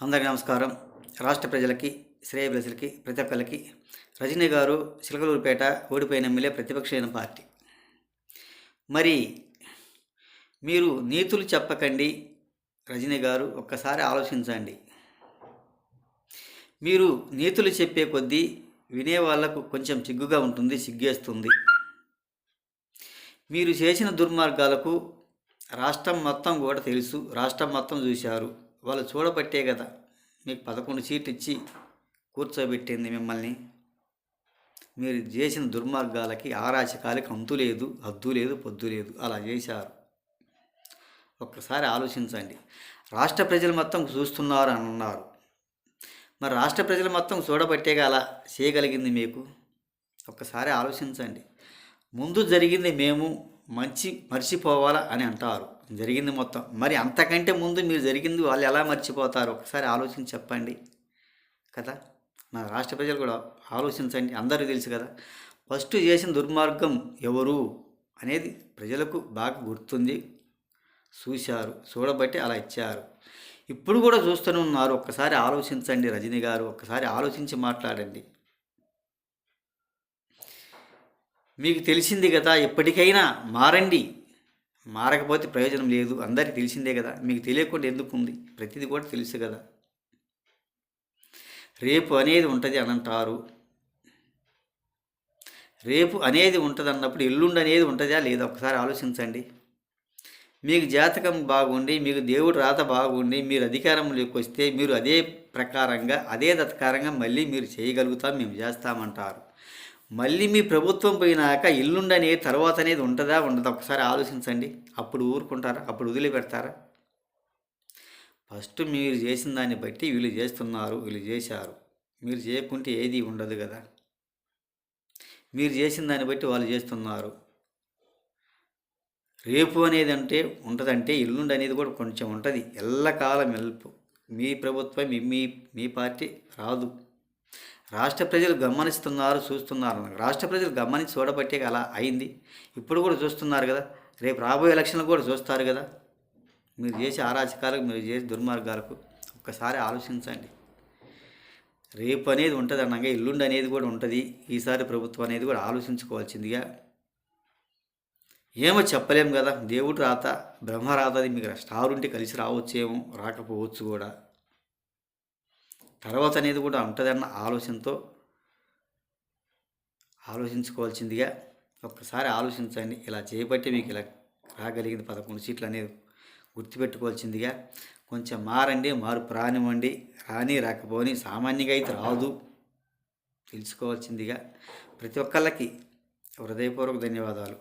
అందరికీ నమస్కారం. రాష్ట్ర ప్రజలకి, శ్రేయోభిలాషులకి, ప్రతి ఒక్కళ్ళకి రజనీ గారు చిలకలూరిపేట ఓడిపోయిన ఎమ్మెల్యే, ప్రతిపక్షమైన పార్టీ. మరి మీరు నీతులు చెప్పకండి రజనీ గారు, ఒక్కసారి ఆలోచించండి. మీరు నీతులు చెప్పే కొద్దీ వినే వాళ్లకు కొంచెం సిగ్గుగా ఉంటుంది, సిగ్గేస్తుంది. మీరు చేసిన దుర్మార్గాలకు రాష్ట్రం మొత్తం కూడా తెలుసు, రాష్ట్రం మొత్తం చూశారు. వాళ్ళు చూడబట్టే కదా మీకు 11 సీట్లు ఇచ్చి కూర్చోబెట్టింది మిమ్మల్ని. మీరు చేసిన దుర్మార్గాలకి, ఆరాచకాలకి అంతు లేదు, హద్దు లేదు, పొద్దు లేదు. అలా చేశారు. ఒక్కసారి ఆలోచించండి. రాష్ట్ర ప్రజలు మొత్తం చూస్తున్నారు అని అన్నారు. మరి రాష్ట్ర ప్రజలు మొత్తం చూడబట్టేగా అలా చేయగలిగింది మీకు. ఒక్కసారి ఆలోచించండి. ముందు జరిగింది మేము మర్చిపోవాలా అని అంటారు. జరిగింది మొత్తం. మరి అంతకంటే ముందు మీరు జరిగింది వాళ్ళు ఎలా మర్చిపోతారు? ఒకసారి ఆలోచించి చెప్పండి కదా. మన రాష్ట్ర ప్రజలు కూడా ఆలోచించండి. అందరికీ తెలుసు కదా ఫస్ట్ చేసిన దుర్మార్గం ఎవరు అనేది ప్రజలకు బాగా గుర్తుంది, చూశారు. చూడబట్టి అలా ఇచ్చారు. ఇప్పుడు కూడా చూస్తూనే ఉన్నారు. ఒక్కసారి ఆలోచించండి రజనీ గారు, ఒక్కసారి ఆలోచించి మాట్లాడండి. మీకు తెలిసింది కదా, ఎప్పటికైనా మారండి. మారకపోతే ప్రయోజనం లేదు. అందరికీ తెలిసిందే కదా, మీకు తెలియకుండా ఎందుకు ఉంది? ప్రతిదీ కూడా తెలుసు కదా. రేపు అనేది ఉంటుంది అని అంటారు. రేపు అనేది ఉంటుంది అన్నప్పుడు ఎల్లుండి అనేది ఉంటుందా లేదా? ఒకసారి ఆలోచించండి. మీకు జాతకం బాగుండి, మీకు దేవుడు రాత బాగుండి, మీరు అధికారంలోకి వస్తే మీరు అదే ప్రకారంగా, అదే తత్కారంగా మళ్ళీ మీరు చేయగలుగుతాం, మేము చేస్తామంటారు. మళ్ళీ మీ ప్రభుత్వం పోయినాక ఎల్లుండి అనేది తర్వాత అనేది ఉంటుందా ఉండదా? ఒకసారి ఆలోచించండి. అప్పుడు ఊరుకుంటారా? అప్పుడు వదిలిపెడతారా? ఫస్ట్ మీరు చేసిన దాన్ని బట్టి వీళ్ళు చేస్తున్నారు, వీళ్ళు చేశారు. మీరు చేయకుంటే ఏది ఉండదు కదా. మీరు చేసిన దాన్ని బట్టి వాళ్ళు చేస్తున్నారు. రేపు అనేది అంటే ఉంటుందంటే ఎల్లుండి అనేది కూడా కొంచెం ఉంటుంది. ఎల్లకాలం ఎల్పు మీ ప్రభుత్వం, మీ పార్టీ రాదు. రాష్ట్ర ప్రజలు గమనిస్తున్నారు, చూస్తున్నారు. రాష్ట్ర ప్రజలు గమనించి చూడబట్టే అలా అయింది. ఇప్పుడు కూడా చూస్తున్నారు కదా. రేపు రాబోయే ఎలక్షన్లు కూడా చూస్తారు కదా. మీరు చేసే అరాచకాలకు, మీరు చేసే దుర్మార్గాలకు ఒక్కసారి ఆలోచించండి. రేపు అనేది ఉంటుంది అనగా ఎల్లుండి అనేది కూడా ఉంటుంది. ఈసారి ప్రభుత్వం అనేది కూడా ఆలోచించుకోవాల్సిందిగా. ఏమో చెప్పలేం కదా, దేవుడు రాత, బ్రహ్మ రాత. అది మీకు స్టార్ ఉంటే కలిసి రావచ్చేమో, రాకపోవచ్చు కూడా. తర్వాత అనేది కూడా ఉంటుందన్న ఆలోచనతో ఆలోచించుకోవాల్సిందిగా. ఒక్కసారి ఆలోచించండి. ఇలా చేయబట్టి మీకు ఇలా రాగలిగింది 11 సీట్లు అనేది గుర్తుపెట్టుకోవాల్సిందిగా. కొంచెం మారండి, మార్పు రానివ్వండి. రాని రాకపోని సామాన్యంగా అయితే రాదు, తెలుసుకోవాల్సిందిగా. ప్రతి ఒక్కళ్ళకి హృదయపూర్వక ధన్యవాదాలు.